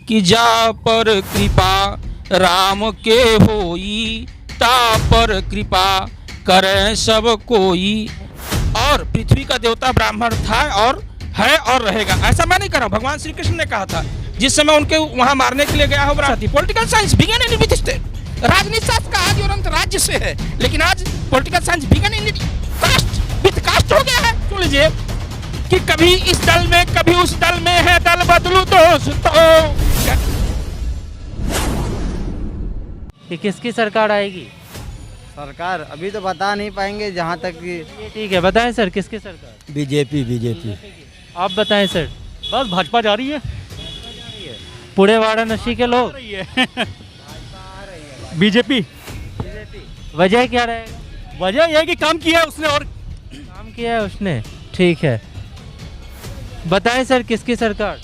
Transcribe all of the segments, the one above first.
कि जा पर कृपा राम के होई, ता पर कृपा करे सब कोई। और पृथ्वी का देवता ब्राह्मण था और है और रहेगा। ऐसा मैं नहीं कर रहा हूँ, भगवान श्री कृष्ण ने कहा था जिस समय उनके वहां मारने के लिए गया हो Brahmin. Political science began in with state, राजनीति शास्त्र का आदि और अंत राज्य से है, लेकिन आज political science began in caste with caste हो गया है। सुन लीजिए कि कभी इस दल में कभी उस दल में है, दल बदलू दोस्तों। कि किसकी सरकार आएगी? सरकार अभी तो बता नहीं पाएंगे, जहाँ तक कि ये ठीक है, बताएं सर किसकी सरकार? बीजेपी। आप बताएं सर। बस भाजपा जा रही है। पूरे वाराणसी के लोग बीजेपी। वजह क्या रहेगा? वजह यह है कि काम किया है उसने और काम किया है उसने, ठीक है। बताएं सर किसकी सरकार?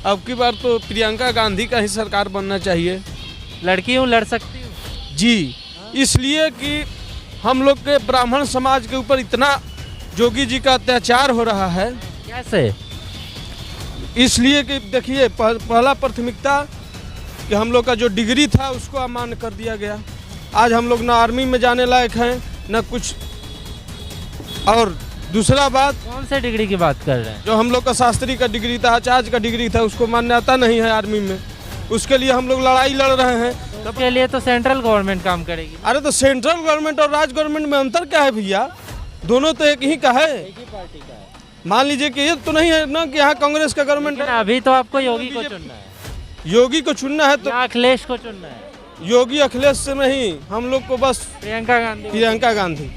अब की बार तो प्रियंका गांधी का ही सरकार बनना चाहिए। लड़की हूँ, लड़ सकती हूँ जी, इसलिए कि हम लोग के ब्राह्मण समाज के ऊपर इतना जोगी जी का अत्याचार हो रहा है। कैसे? इसलिए कि देखिए, पहला प्राथमिकता कि हम लोग का जो डिग्री था उसको अमान्य कर दिया गया। आज हम लोग ना आर्मी में जाने लायक हैं न कुछ। और दूसरा बात, कौन से डिग्री की बात कर रहे हैं? जो हम लोग का शास्त्री का डिग्री था, आचार्य का डिग्री था, उसको मान्यता नहीं है आर्मी में। उसके लिए हम लोग लड़ाई लड़ रहे हैं। उसके लिए तो सेंट्रल गवर्नमेंट काम करेगी। अरे तो सेंट्रल गवर्नमेंट और राज्य गवर्नमेंट में अंतर क्या है भैया? दोनों तो एक ही का है। पार्टी का है। मान लीजिए कि ये तो नहीं है ना कि यहाँ कांग्रेस का गवर्नमेंट है। अभी तो आपको योगी को चुनना है। योगी को चुनना है तो या अखिलेश को चुनना है? योगी अखिलेश से नहीं, हम लोग को बस प्रियंका गांधी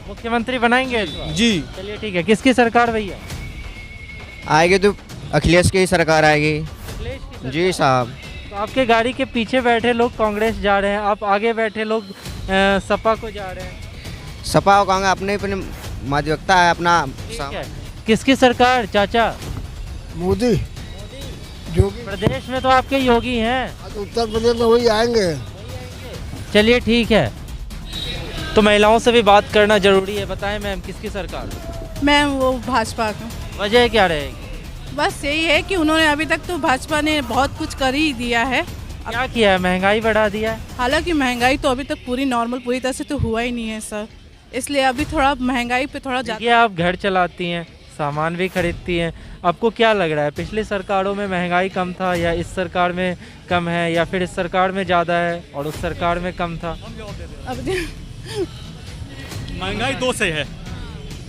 मुख्यमंत्री बनाएंगे इस बार? जी। चलिए ठीक है, किसकी सरकार भैया? आएगी तो अखिलेश की ही सरकार आएगी। अखिलेश की सरकार। जी साहब। तो आपके गाड़ी के पीछे बैठे लोग कांग्रेस जा रहे हैं, आप आगे बैठे लोग सपा को जा रहे हैं। सपा को कहूँगा, अपने अपने माध्यमिकता है अपना। ठीक है, किसकी सरकार चाचा? मोदी जोगी। प्रदेश में तो आपके योगी हैं। उत्तर प्रदेश में वही आएंगे। चलिए ठीक है, तो महिलाओं से भी बात करना जरूरी है। बताएं मैम किसकी सरकार? मैं वो भाजपा का। वजह क्या रहेगी? बस यही है कि उन्होंने अभी तक तो भाजपा ने बहुत कुछ कर ही दिया है। क्या किया है? महंगाई बढ़ा दिया है। हालांकि महंगाई तो अभी तक पूरी तरह से तो हुआ ही नहीं है सर, इसलिए अभी थोड़ा महंगाई पे थोड़ा देखिए, ज़्यादा। आप घर चलाती हैं, सामान भी खरीदती हैं, आपको क्या लग रहा है पिछली सरकारों में महंगाई कम था या इस सरकार में कम है, या फिर इस सरकार में ज़्यादा है और उस सरकार में कम था? महंगाई दो से है,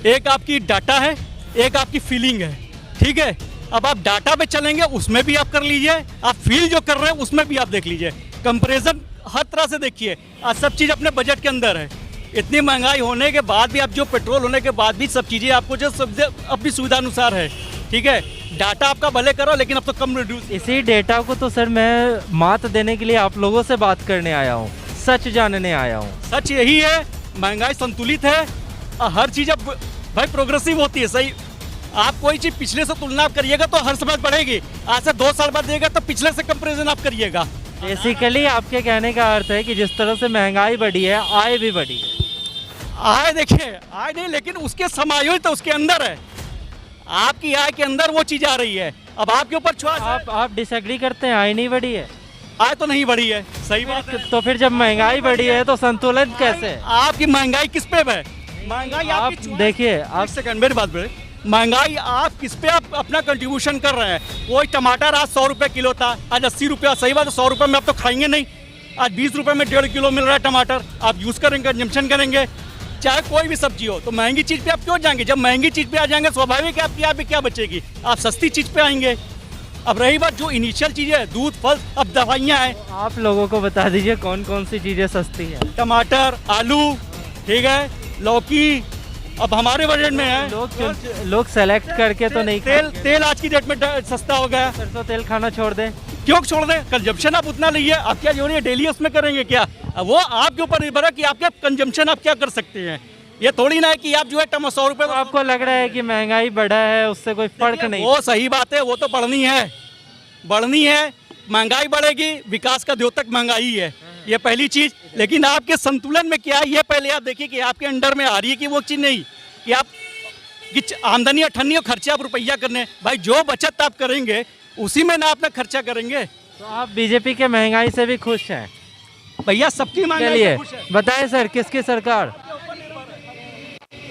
एक आपकी डाटा है, एक आपकी फीलिंग है। ठीक है, अब आप डाटा पे चलेंगे उसमें भी आप कर लीजिए, आप फील जो कर रहे हैं उसमें भी आप देख लीजिए। कंपैरिजन हर तरह से देखिए, आज सब चीज़ अपने बजट के अंदर है। इतनी महंगाई होने के बाद भी आप जो पेट्रोल होने के बाद भी सब चीज़ें आपको जो सब अपनी सुविधा अनुसार है। ठीक है, डाटा आपका भले करो लेकिन अब तो कम रिड्यूस। इसी डेटा को तो सर मैं मात देने के लिए आप लोगों से बात करने आया हूँ, सच जानने आया हूँ। सच यही है, महंगाई संतुलित है और हर चीज़ अब भाई प्रोग्रेसिव होती है। सही, आप कोई चीज़ पिछले से तुलना आप करिएगा तो हर समय बढ़ेगी। आज से 2 साल बाद देगा तो पिछले से कंपैरिजन आप करिएगा। बेसिकली आपके कहने का अर्थ है कि जिस तरह से महंगाई बढ़ी है, आय भी बढ़ी है। आय देखिए, आय नहीं लेकिन उसके समायोजित तो उसके अंदर है, आपकी आय के अंदर वो चीज़ आ रही है। अब आपके ऊपर चॉइस। आप डिसएग्री करते हैं? आय नहीं बढ़ी है? आय तो नहीं बढ़ी है, सही बात है। तो फिर जब महंगाई बढ़ी है तो संतुलन कैसे है? आपकी महंगाई किस पे है? महंगाई आप देखिए, आप सेकंड मेरी बात बोले, महंगाई आप किस पे आप अपना कंट्रीब्यूशन कर रहे हैं। कोई टमाटर आज 100 रुपये किलो था, आज 80 रुपया। सही बात है, 100 रुपये में आप तो खाएंगे नहीं। आज 20 रुपये में 1.5 किलो मिल रहा है टमाटर, आप यूज़ करेंगे, कंजम्पशन करेंगे। चाहे कोई भी सब्जी हो, तो महंगी चीज़ पे आप क्यों जाएंगे? जब महंगी चीज़ पे आ जाएंगे स्वाभाविक है आपकी यहाँ पे क्या बचेगी, आप सस्ती चीज़ पे आएंगे। अब रही बात जो इनिशियल चीज़ें है, दूध, फल, अब दवाइयाँ हैं। आप लोगों को बता दीजिए कौन कौन सी चीज़ें सस्ती हैं? टमाटर, आलू, ठीक है, लौकी, अब हमारे बजट में है। लोग सेलेक्ट करके तो नहीं। तेल आज की डेट में सस्ता हो गया। सरसों तेल खाना छोड़ दें? क्यों छोड़ दें? कंजम्पशन आप उतना लीजिए, आप क्या जो है डेली उसमें करेंगे क्या? वो आपके ऊपर निर्भर है कि आपके कंजम्पशन आप क्या कर सकते हैं। ये थोड़ी ना है कि आप जो है 100 रुपये। तो आपको लग रहा है कि महंगाई बढ़ा है, उससे कोई फर्क नहीं? वो सही बात है, वो तो बढ़नी है, बढ़नी है। महंगाई बढ़ेगी, विकास का द्योतक महंगाई है, ये पहली चीज़। लेकिन आपके संतुलन में क्या है ये पहले आप देखिए कि आपके अंडर में आ रही है कि वो चीज़ नहीं कि आप कि आमदनी 98 और खर्चे आप रुपया करने। भाई जो बचत आप करेंगे उसी में ना अपना खर्चा करेंगे। तो आप बीजेपी के महंगाई से भी खुश हैं? भैया सबकी महंगाई चलिए से खुश है। बताएं सर, किसकी सरकार?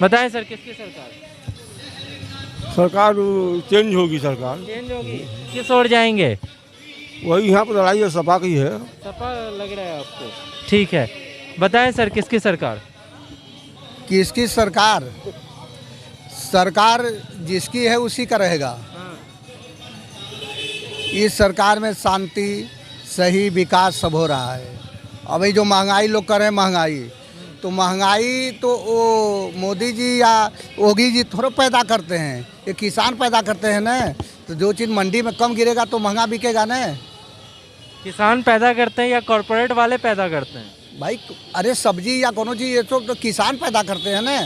बताएं सर, किसकी सरकार सरकार चेंज होगी, सरकार चेंज होगी? किस ओर जाएंगे? वही यहाँ पर लड़ाई है, सपा की है। सपा लग रहा है आपको? ठीक है, बताएं सर, किसकी सरकार? किसकी सरकार? सरकार जिसकी है उसी का रहेगा। इस सरकार में शांति, सही विकास सब हो रहा है। अभी जो महंगाई लोग कर रहे हैं, महंगाई तो वो मोदी जी या योगी जी थोड़ा पैदा करते हैं, ये किसान पैदा करते हैं ना। तो जो चीज़ मंडी में कम गिरेगा तो महंगा बिकेगा ना। किसान पैदा करते हैं या कॉरपोरेट वाले पैदा करते हैं? भाई अरे सब्जी या कोनो चीज़ ये तो किसान पैदा करते हैं ना।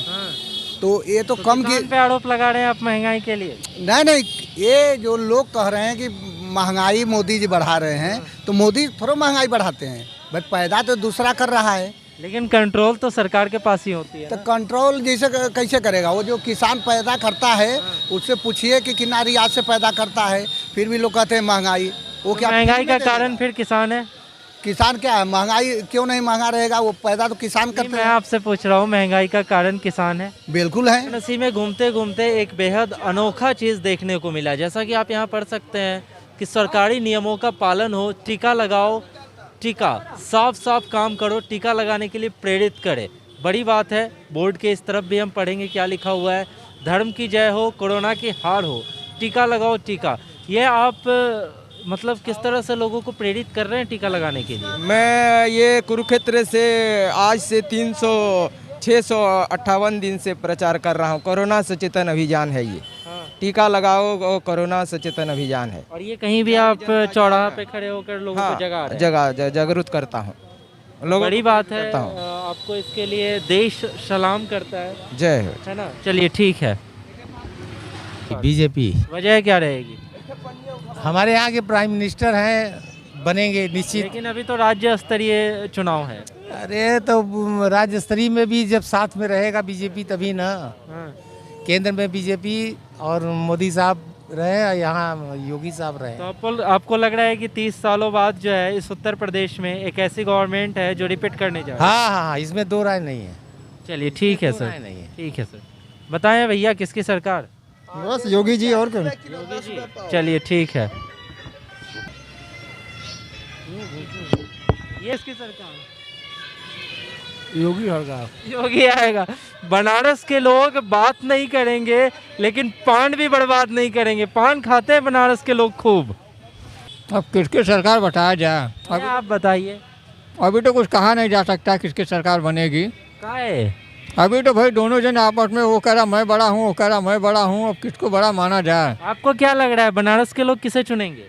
तो ये तो कम किसान पे आरोप लगा रहे हैं आप महंगाई के लिए? नहीं, ये जो लोग कह रहे हैं कि महंगाई मोदी जी बढ़ा रहे हैं, तो मोदी थोड़ा महंगाई बढ़ाते हैं भाई, पैदा तो दूसरा कर रहा है। लेकिन कंट्रोल तो सरकार के पास ही होती है तो ना? कंट्रोल जैसे कैसे करेगा? वो जो किसान पैदा करता है उससे पूछिए कि कितना रियाज से पैदा करता है, फिर भी लोग कहते हैं महंगाई। वो तो क्या महंगाई का कारण फिर किसान है? किसान क्या है? महंगाई क्यों नहीं महंगा रहेगा? वो पैदा तो किसान नहीं, करते मैं हैं। आपसे पूछ रहा हूँ, महंगाई का कारण किसान है? बिल्कुल है। वाराणसी में घूमते घूमते एक बेहद अनोखा चीज़ देखने को मिला। जैसा कि आप यहाँ पढ़ सकते हैं कि सरकारी नियमों का पालन हो, टीका लगाओ, टीका साफ साफ काम करो, टीका लगाने के लिए प्रेरित करे। बड़ी बात है। बोर्ड के इस तरफ भी हम पढ़ेंगे क्या लिखा हुआ है, धर्म की जय हो, कोरोना की हार हो, टीका लगाओ टीका। ये आप मतलब किस तरह से लोगों को प्रेरित कर रहे हैं टीका लगाने के लिए? मैं ये कुरुक्षेत्र से आज से 658 दिन से प्रचार कर रहा हूँ। कोरोना सचेतन अभियान है ये। टीका लगाओ, कोरोना सचेतन अभियान है। और ये कहीं भी आप चौराहा पे खड़े होकर लोगों को जगा रहे हैं? जागरूक करता हूँ। बड़ी बात है। आपको इसके लिए देश सलाम करता है। जय हो। है ना? चलिए ठीक है। बीजेपी वजह क्या रहेगी? हमारे यहाँ के प्राइम मिनिस्टर हैं, बनेंगे निश्चित। लेकिन अभी तो राज्य स्तरीय चुनाव है। अरे तो राज्य स्तरीय में भी जब साथ में रहेगा बीजेपी तभी ना। केंद्र में बीजेपी और मोदी साहब रहे, यहाँ योगी साहब रहे। तो आपको लग रहा है कि 30 सालों बाद जो है इस उत्तर प्रदेश में एक ऐसी गवर्नमेंट है जो रिपीट करने जा रही है? हाँ, इसमें दो राय नहीं है। चलिए ठीक है सर, नहीं है। ठीक है सर। बताएं भैया, किसकी सरकार? बस योगी जी और कौन? योगी जी। चलिए ठीक है। ये इसकी सरकार? योगी सरकार। योगी आएगा। बनारस के लोग बात नहीं करेंगे लेकिन पान भी बर्बाद नहीं करेंगे। पान खाते हैं बनारस के लोग खूब। अब किसकी सरकार बताया जाए? आप बताइए। अभी तो कुछ कहा नहीं जा सकता किसकी सरकार बनेगी। काहे? अभी तो भाई दोनों जन आपस में, वो कह रहा मैं बड़ा हूँ, वो कह रहा मैं बड़ा हूँ। अब किसको बड़ा माना जाए? आपको क्या लग रहा है बनारस के लोग किसे चुनेंगे?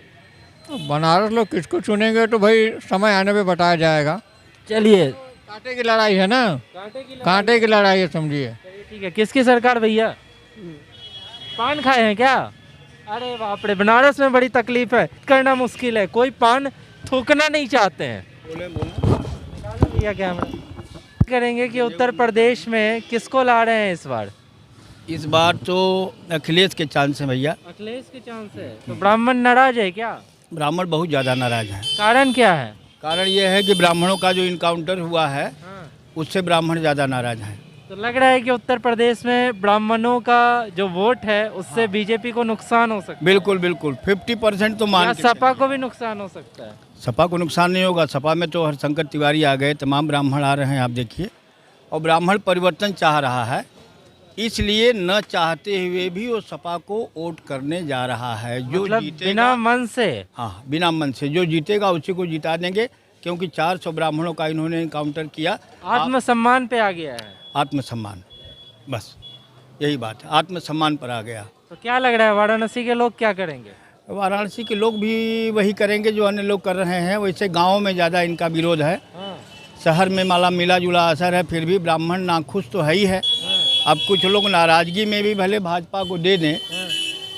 बनारस लोग किसको चुनेंगे तो भाई समय आने पे बताया जाएगा। चलिए, कांटे की लड़ाई है ना, कांटे की लड़ाई है, समझिए। ठीक है। किसकी सरकार भैया? पान खाए हैं क्या? अरे बाप रे, बनारस में बड़ी तकलीफ है, करना मुश्किल है। कोई पान थूकना नहीं चाहते हैं। भैया क्या करेंगे कि उत्तर प्रदेश में किसको ला रहे हैं इस बार? इस बार तो अखिलेश के चांस है भैया। अखिलेश के चांस है। तो ब्राह्मण नाराज है क्या? ब्राह्मण बहुत ज़्यादा नाराज हैं। कारण क्या है? कारण ये है कि ब्राह्मणों का जो इनकाउंटर हुआ है उससे ब्राह्मण ज़्यादा नाराज हैं। तो लग रहा है कि उत्तर प्रदेश में ब्राह्मणों का जो वोट है उससे बीजेपी को नुकसान हो सकता है। बिल्कुल बिल्कुल 50% तो मान के सपा को भी नुकसान हो सकता है। सपा को नुकसान नहीं होगा। सपा में तो हरशंकर तिवारी आ गए, तमाम ब्राह्मण आ रहे हैं, आप देखिए। और ब्राह्मण परिवर्तन चाह रहा है, इसलिए न चाहते हुए भी वो सपा को वोट करने जा रहा है। जो मतलब जीतेगा, बिना मन से? हाँ, बिना मन से जो जीतेगा उसी को जिता देंगे, क्योंकि 400 ब्राह्मणों का इन्होंने इनकाउंटर किया। आत्मसम्मान पे आ गया है। आत्मसम्मान, बस यही बात है, आत्मसम्मान पर आ गया। तो क्या लग रहा है वाराणसी के लोग क्या करेंगे? वाराणसी के लोग भी वही करेंगे जो अन्य लोग कर रहे हैं। वैसे गाँव में ज़्यादा इनका विरोध है, शहर में मिला जुला असर है, फिर भी ब्राह्मण नाखुश तो है ही है। अब कुछ लोग नाराज़गी में भी भले भाजपा को दे दें,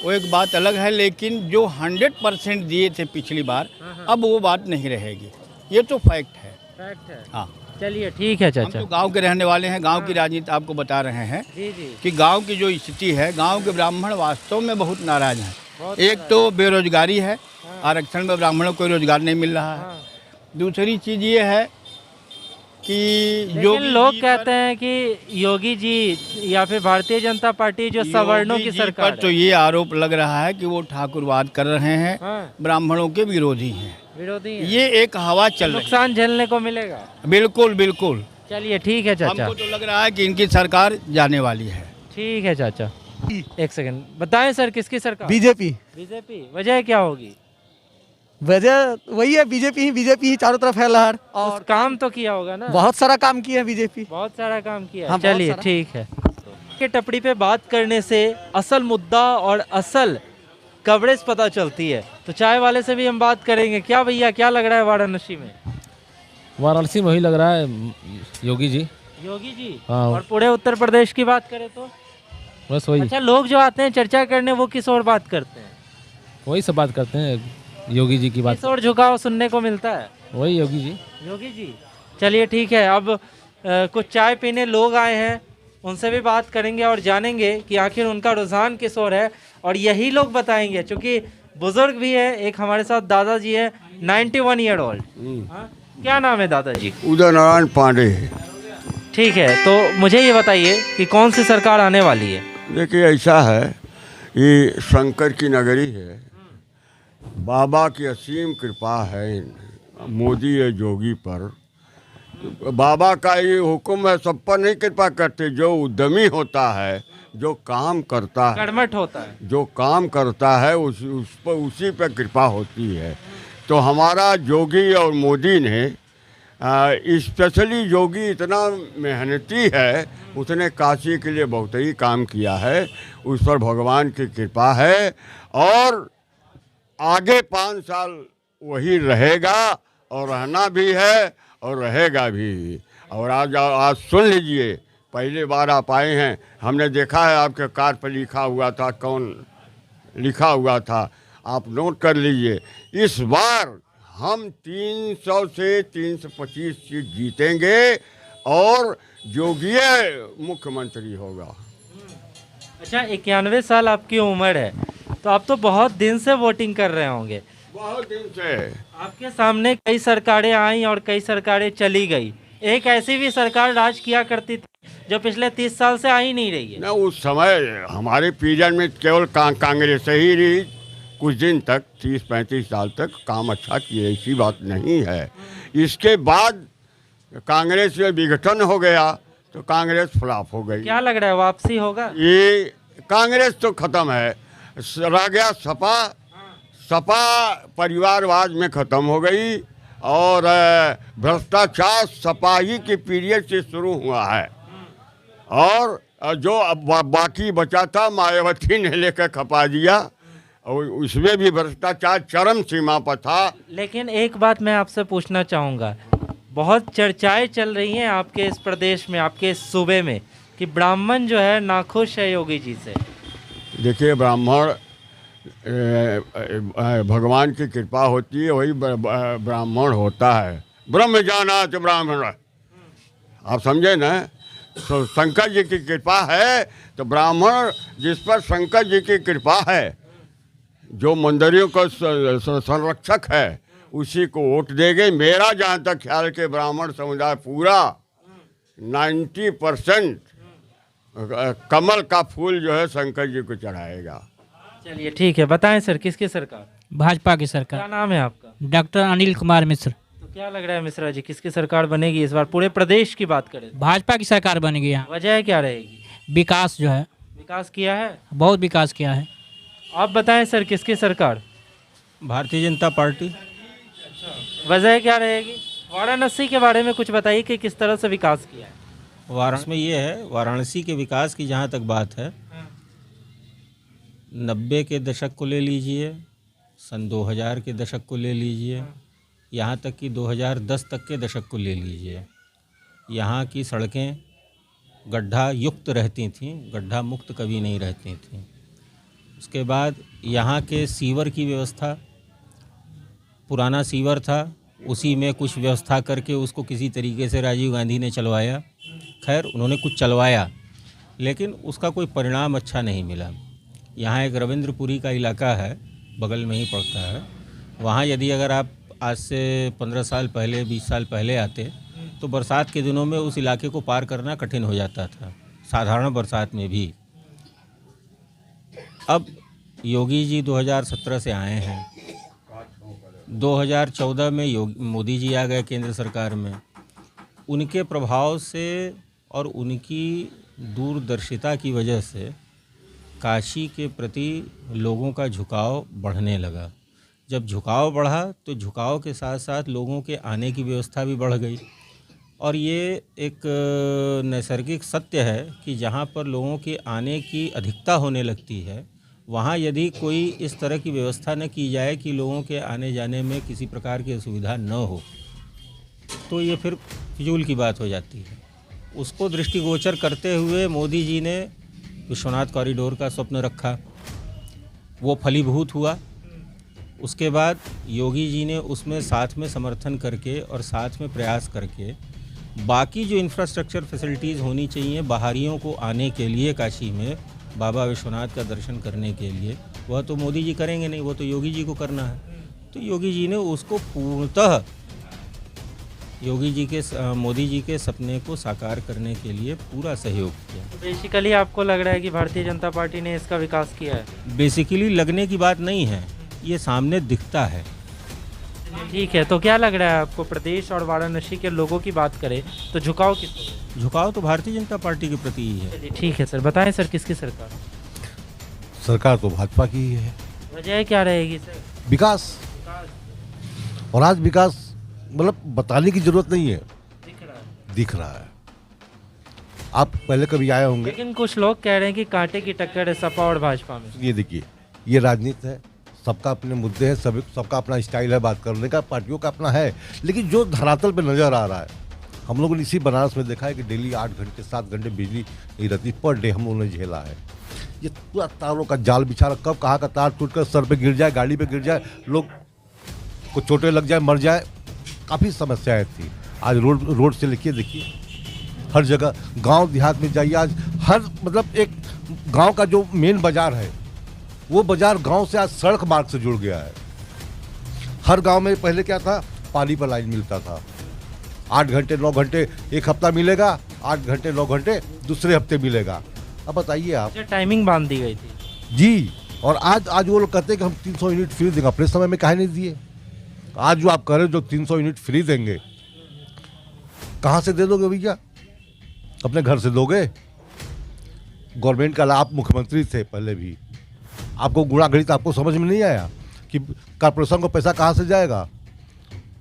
वो एक बात अलग है, लेकिन जो 100% दिए थे पिछली बार, अब वो बात नहीं रहेगी। ये तो फैक्ट है। फैक्ट है। हाँ, चलिए ठीक है हम चाचा। तो गांव के रहने वाले हैं, गांव की राजनीति आपको बता रहे हैं जी जी। कि गांव की जो स्थिति है, गांव के ब्राह्मण वास्तव में बहुत नाराज हैं। एक तो बेरोजगारी है, आरक्षण में ब्राह्मणों को रोजगार नहीं मिल रहा है। दूसरी चीज़ ये है कि लेकिन लोग कहते हैं कि योगी जी या फिर भारतीय जनता पार्टी जो सवर्णों की सरकार तो ये आरोप लग रहा है कि वो ठाकुरवाद कर रहे हैं, ब्राह्मणों के विरोधी हैं। विरोधी हैं। ये एक हवा चल रही है। नुकसान झेलने को मिलेगा। बिल्कुल बिल्कुल। चलिए ठीक है चाचा, हमको तो लग रहा है कि इनकी सरकार जाने वाली है। ठीक है चाचा। एक सेकंड बताएं सर, किसकी सरकार? बीजेपी। बीजेपी। वजह क्या होगी? वजह वही है, बीजेपी ही चारों तरफ है लहर। और काम तो किया होगा ना, बहुत सारा काम किया है बीजेपी, बहुत सारा काम किया। हाँ, चलिए ठीक है। के टपड़ी पे बात करने से असल मुद्दा और असल कवरेज पता चलती है, तो चाय वाले से भी हम बात करेंगे। क्या भैया, क्या लग रहा है वाराणसी में? वाराणसी में वही लग रहा है योगी जी। योगी जी। हाँ। और पूरे उत्तर प्रदेश की बात करें तो बस वही। अच्छा, लोग जो आते हैं चर्चा करने वो किस और बात करते हैं? वही सब बात करते हैं, योगी जी की बात। किस और झुकाव सुनने को मिलता है? वही योगी जी। योगी जी। चलिए ठीक है। अब कुछ चाय पीने लोग आए हैं, उनसे भी बात करेंगे और जानेंगे कि आखिर उनका रुझान किस ओर है, और यही लोग बताएंगे क्योंकि बुजुर्ग भी है। एक हमारे साथ दादाजी है, 91 ईयर ओल्ड। क्या नाम है दादाजी? उदय नारायण पांडे। ठीक है, तो मुझे ये बताइए कि कौन सी सरकार आने वाली है? देखिए ऐसा है, ये शंकर की नगरी है, बाबा की असीम कृपा है मोदी या योगी पर। बाबा का ये हुक्म है, सब पर नहीं कृपा करते। जो उद्यमी होता है, जो काम करता है, कर्मठ होता है, जो काम करता है उसी पर कृपा होती है। तो हमारा योगी और मोदी ने स्पेशली योगी इतना मेहनती है, उसने काशी के लिए बहुत ही काम किया है, उस पर भगवान की कृपा है। और आगे 5 साल वही रहेगा, और रहना भी है और रहेगा भी। और आज सुन लीजिए, पहली बार आप आए हैं, हमने देखा है आपके कार्ड पर लिखा हुआ था, कौन लिखा हुआ था, आप नोट कर लीजिए। इस बार हम 300 से 325 सीट जीतेंगे और योगी मुख्यमंत्री होगा। अच्छा, 91 साल आपकी उम्र है, तो आप तो बहुत दिन से वोटिंग कर रहे होंगे। बहुत दिन से। आपके सामने कई सरकारें आई और कई सरकारें चली गई। एक ऐसी भी सरकार राज किया करती थी जो पिछले 30 साल से आ ही नहीं रही है। ना, उस समय हमारे पीरियड में केवल कांग्रेस ही रही कुछ दिन तक, 30-35 साल तक काम अच्छा किए, ऐसी बात नहीं है। इसके बाद कांग्रेस में विघटन हो गया तो कांग्रेस फ्लॉप हो गई। क्या लग रहा है, वापसी होगा? ये कांग्रेस तो खत्म है, रह गया सपा। सपा परिवारवाद में ख़त्म हो गई, और भ्रष्टाचार सपा ही के पीरियड से शुरू हुआ है। और जो बाकी बचा था, मायावती ने लेकर खपा दिया, और उसमें भी भ्रष्टाचार चरम सीमा पर था। लेकिन एक बात मैं आपसे पूछना चाहूँगा, बहुत चर्चाएं चल रही हैं आपके इस प्रदेश में, आपके इस सूबे में, कि ब्राह्मण जो है नाखुश है योगी जी से। देखिए, ब्राह्मण भगवान की कृपा होती है, वही ब्राह्मण होता है। ब्रह्म जानात ब्राह्मण, आप समझे ना। तो शंकर जी की कृपा है, तो ब्राह्मण जिस पर शंकर जी की कृपा है, जो मंदिरों का संरक्षक है, उसी को वोट देंगे। मेरा जहाँ तक ख्याल के ब्राह्मण समुदाय पूरा 90% कमल का फूल जो है शंकर जी को चढ़ाएगा। चलिए ठीक है, बताएं सर, किसकी सरकार? भाजपा की सरकार। क्या नाम है आपका? डॉक्टर अनिल कुमार मिश्र। तो क्या लग रहा है मिश्रा जी, किसकी सरकार बनेगी इस बार? पूरे प्रदेश की बात करें, भाजपा की सरकार बनेगी। यहाँ वजह क्या रहेगी? विकास जो है, विकास किया है, बहुत विकास किया है। आप बताएं सर, किसकी सरकार? भारतीय जनता पार्टी। वजह क्या रहेगी? वाराणसी के बारे में कुछ बताइए कि किस तरह से विकास किया है। वाराणसी में ये है, वाराणसी के विकास की जहाँ तक बात है, 90 के दशक को ले लीजिए, सन 2000 के दशक को ले लीजिए, यहाँ तक कि 2010 तक के दशक को ले लीजिए, यहाँ की सड़कें गड्ढा युक्त रहती थीं, गड्ढा मुक्त कभी नहीं रहती थीं। उसके बाद यहाँ के सीवर की व्यवस्था, पुराना सीवर था, उसी में कुछ व्यवस्था करके उसको किसी तरीके से राजीव गांधी ने चलवाया। खैर, उन्होंने कुछ चलवाया, लेकिन उसका कोई परिणाम अच्छा नहीं मिला। यहाँ एक रविंद्रपुरी का इलाका है, बगल में ही पड़ता है। वहाँ यदि अगर आप आज से 15 साल पहले 20 साल पहले आते तो बरसात के दिनों में उस इलाके को पार करना कठिन हो जाता था, साधारण बरसात में भी। अब योगी जी 2017 से आए हैं, 2014 में मोदी जी आ गए केंद्र सरकार में। उनके प्रभाव से और उनकी दूरदर्शिता की वजह से काशी के प्रति लोगों का झुकाव बढ़ने लगा। जब झुकाव बढ़ा तो झुकाव के साथ साथ लोगों के आने की व्यवस्था भी बढ़ गई। और ये एक नैसर्गिक सत्य है कि जहाँ पर लोगों के आने की अधिकता होने लगती है, वहाँ यदि कोई इस तरह की व्यवस्था न की जाए कि लोगों के आने जाने में किसी प्रकार की असुविधा न हो, तो ये फिर फिजूल की बात हो जाती है। उसको दृष्टिगोचर करते हुए मोदी जी ने विश्वनाथ कॉरिडोर का स्वप्न रखा, वो फलीभूत हुआ। उसके बाद योगी जी ने उसमें साथ में समर्थन करके और साथ में प्रयास करके बाकी जो इंफ्रास्ट्रक्चर फैसिलिटीज़ होनी चाहिए बाहरियों को आने के लिए काशी में बाबा विश्वनाथ का दर्शन करने के लिए, वह तो मोदी जी करेंगे नहीं, वो तो योगी जी को करना है। तो योगी जी ने उसको पूर्णतः मोदी जी के सपने को साकार करने के लिए पूरा सहयोग किया। तो बेसिकली आपको लग रहा है कि भारतीय जनता पार्टी ने इसका विकास किया है? बेसिकली लगने की बात नहीं है, ये सामने दिखता है। ठीक है, तो क्या लग रहा है आपको, प्रदेश और वाराणसी के लोगों की बात करें तो झुकाव किस तरह? झुकाव तो भारतीय जनता पार्टी के प्रति ही है। ठीक है सर, बताएं सर किसकी सरकार? सरकार तो भाजपा की ही है। वजह क्या रहेगी सर? विकास। और आज विकास मतलब बताने की जरूरत नहीं है, दिख रहा है। आप पहले कभी आए होंगे, लेकिन कुछ लोग कह रहे हैं कि कांटे की टक्कर है सपा और भाजपा में। ये देखिए, ये राजनीति है, सबका अपने मुद्दे हैं, सबका अपना स्टाइल है बात करने का, पार्टियों का अपना है। लेकिन जो धरातल पे नजर आ रहा है, हम लोगों ने इसी बनारस में देखा है कि डेली 8 घंटे 7 घंटे बिजली नहीं रहती, पर डे हम लोगों ने झेला है। ये पूरा तारों का जाल बिछा रहा, कब कहाँ का तार टूटकर सर पे गिर जाए, गाड़ी पे गिर जाए, लोग को चोटें लग जाए, मर जाए, काफ़ी समस्याएं थी। आज रोड से लेके देखिए हर जगह, गांव देहात में जाइए, आज हर मतलब एक गांव का जो मेन बाजार है वो बाजार गांव से आज सड़क मार्ग से जुड़ गया है। हर गांव में पहले क्या था, पानी पर लाइन मिलता था, 8 घंटे 9 घंटे एक हफ्ता मिलेगा, 8 घंटे 9 घंटे दूसरे हफ्ते मिलेगा। अब बताइए आप, टाइमिंग बांध दी गई थी जी। और आज वो लोग कहते हैं कि हम 300 यूनिट फ्री देंगे, अपने समय में काहे नहीं दिए? आज जो आप कह रहे हो जो 300 यूनिट फ्री देंगे, कहाँ से दे दोगे भैया? अपने घर से दोगे? गवर्नमेंट का आप मुख्यमंत्री थे पहले भी, आपको गुणा गणित आपको समझ में नहीं आया कि कॉर्पोरेशन को पैसा कहाँ से जाएगा?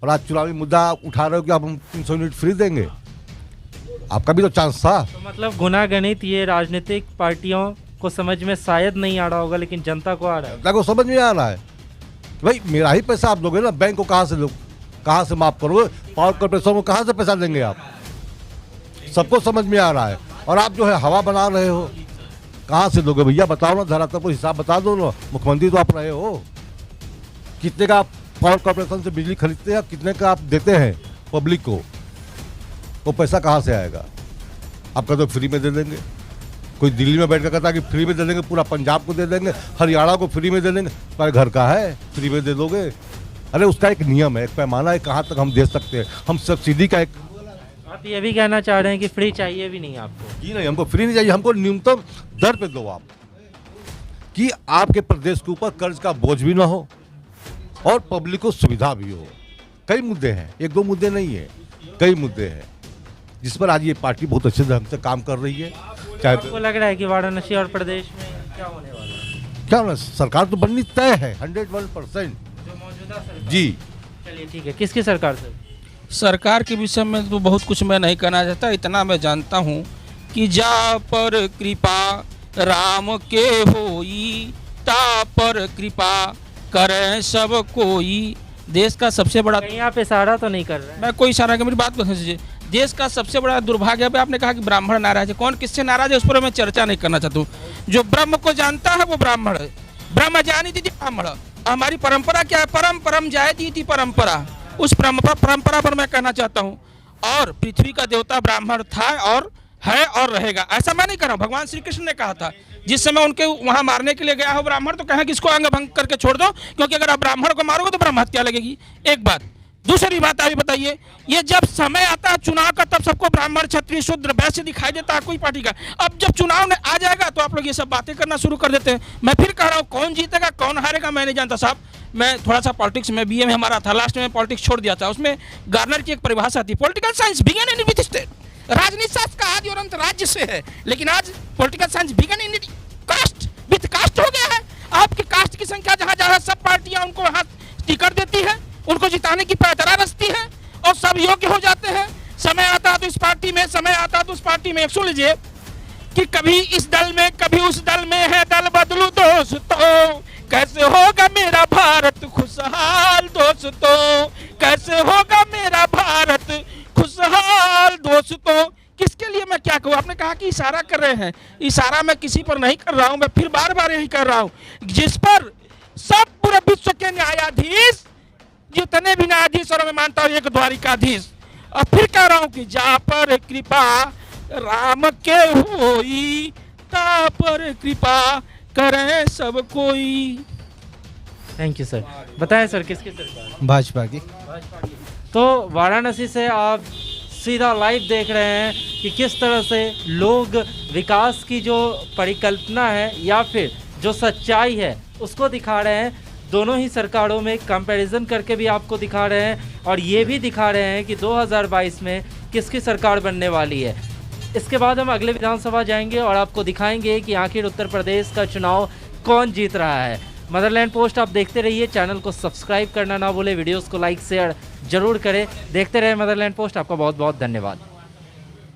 और आज चुनावी मुद्दा उठा रहे हो कि आप हम 300 यूनिट फ्री देंगे, आपका भी तो चांस था। तो मतलब गुणा गणित ये राजनीतिक पार्टियों को समझ में शायद नहीं आ रहा होगा, लेकिन जनता को आ रहा है। जनता को समझ में आ रहा है भाई, मेरा ही पैसा आप दोगे ना, बैंक को कहाँ से दो, कहाँ से माफ करोगे? पावर कॉर्पोरेशन को कहाँ से पैसा देंगे आप? सबको समझ में आ रहा है। और आप जो है हवा बना रहे हो, कहाँ से दोगे भैया? बताओ ना, धरातल को हिसाब बता दो ना। मुख्यमंत्री तो आप रहे हो, कितने का आप पावर कॉर्पोरेशन से बिजली खरीदते हैं, कितने का आप देते हैं पब्लिक को? वो पैसा कहाँ से आएगा? आप कहते हो फ्री में दे देंगे, कोई दिल्ली में बैठ कर कहता है कि फ्री में दे देंगे, पूरा पंजाब को दे देंगे, हरियाणा को फ्री में दे देंगे। पर घर का है, फ्री में दे दोगे? अरे उसका एक नियम है, एक पैमाना है, कहाँ तक हम दे सकते हैं। हम सब्सिडी का एक, आप ये भी कहना चाह रहे हैं कि फ्री चाहिए भी नहीं आपको? जी नहीं, हमको फ्री नहीं चाहिए, हमको न्यूनतम दर पे दो आप, कि आपके प्रदेश के ऊपर कर्ज का बोझ भी ना हो और पब्लिक को सुविधा भी हो। कई मुद्दे हैं, 1-2 मुद्दे नहीं है, कई मुद्दे हैं जिस पर आज ये पार्टी बहुत अच्छे ढंग से काम कर रही है। चाहे आपको लग रहा है कि वाराणसी और प्रदेश में क्या होने वाला है? क्या होना, सरकार तो बननी तय है 101%। जो मौजूदा सरकार? जी। चलिए ठीक है, किसकी सरकार सर? सरकार के विषय में तो बहुत कुछ मैं नहीं कहना चाहता, इतना मैं जानता हूँ कि जा पर कृपा राम के होई, ता पर कृपा करें सब कोई। देश का सबसे बड़ा, कहीं आप इशारा तो नहीं कर रहे हैं? मैं कोई इशारा कर, मेरी बात को समझिए। देश का सबसे बड़ा दुर्भाग्य है, आपने कहा कि ब्राह्मण नाराज है, कौन किससे नाराज है उस पर मैं चर्चा नहीं करना चाहता हूँ। जो ब्रह्म को जानता है वो ब्राह्मण है, ब्रह्म जानी थी ब्राह्मण। हमारी परंपरा क्या है? परम परम जायती थी परंपरा, उस परंपरा पर मैं कहना चाहता हूँ। और पृथ्वी का देवता ब्राह्मण था और है और रहेगा। ऐसा मैं नहीं कर रहा हूँ। भगवान श्री कृष्ण ने कहा था, जिस समय उनके वहां मारने के लिए गया हो ब्राह्मण, तो कहें कि इसको अंग भंग करके छोड़ दो, क्योंकि अगर आप ब्राह्मण को मारोगे तो ब्रह्म हत्या लगेगी। एक बात। दूसरी बात आप बताइए, ये जब समय आता है चुनाव का, तब सबको ब्राह्मण क्षत्रिय शूद्र वैश्य दिखाई देता है कोई पार्टी का। अब जब चुनाव में आ जाएगा तो आप लोग ये सब बातें करना शुरू कर देते हैं। मैं फिर कह रहा हूँ, कौन जीतेगा कौन हारेगा मैं नहीं जानता साहब। मैं थोड़ा सा पॉलिटिक्स में बीए में हमारा था, लास्ट में पॉलिटिक्स छोड़ दिया था। उसमें गार्नर की एक परिभाषा थी, political science began in with state. राजनीति शास्त्र का आदि और अंत राज्य से है, लेकिन आज political science began in caste with caste हो गया है। आपकी कास्ट की संख्या जहां जहां सब पार्टियां उनको वहां टिकट देती है, उनको जिताने की पैतरा रचती है और सब योग्य हो जाते हैं। समय आता तो इस पार्टी में, समय आता तो उस पार्टी में। सुन लीजिए कि कभी इस दल में कभी उस दल में है, दल बदलू दोस्तों, कैसे होगा मेरा भारत खुशहाल दोस्तों, कैसे होगा मेरा भारत खुशहाल दोस्तों। किसके लिए मैं क्या कहूँ? आपने कहा कि इशारा कर रहे हैं, इशारा मैं किसी पर नहीं कर रहा हूँ, मैं फिर बार बार यही कर रहा हूँ, जिस पर सब पूरे विश्व के न्यायाधीश, जितने भी न्यायाधीश और मैं मानता हूँ एक द्वारिकाधीश, और फिर कह रहा हूँ कि जा पर कृपा राम के होई, ता पर कृपा करें सब कोई। Thank you sir. बताएं सर, किसकी सरकार? भाजपा की। तो वाराणसी से आप सीधा लाइव देख रहे हैं कि किस तरह से लोग विकास की जो परिकल्पना है या फिर जो सच्चाई है उसको दिखा रहे हैं। दोनों ही सरकारों में कंपैरिजन करके भी आपको दिखा रहे हैं और ये भी दिखा रहे हैं कि 2022 में किसकी सरकार बनने वाली है। इसके बाद हम अगले विधानसभा जाएंगे और आपको दिखाएंगे कि आखिर उत्तर प्रदेश का चुनाव कौन जीत रहा है। मदरलैंड पोस्ट आप देखते रहिए, चैनल को सब्सक्राइब करना ना भूले, वीडियोस को लाइक शेयर जरूर करें। देखते रहे मदरलैंड पोस्ट। आपका बहुत बहुत धन्यवाद।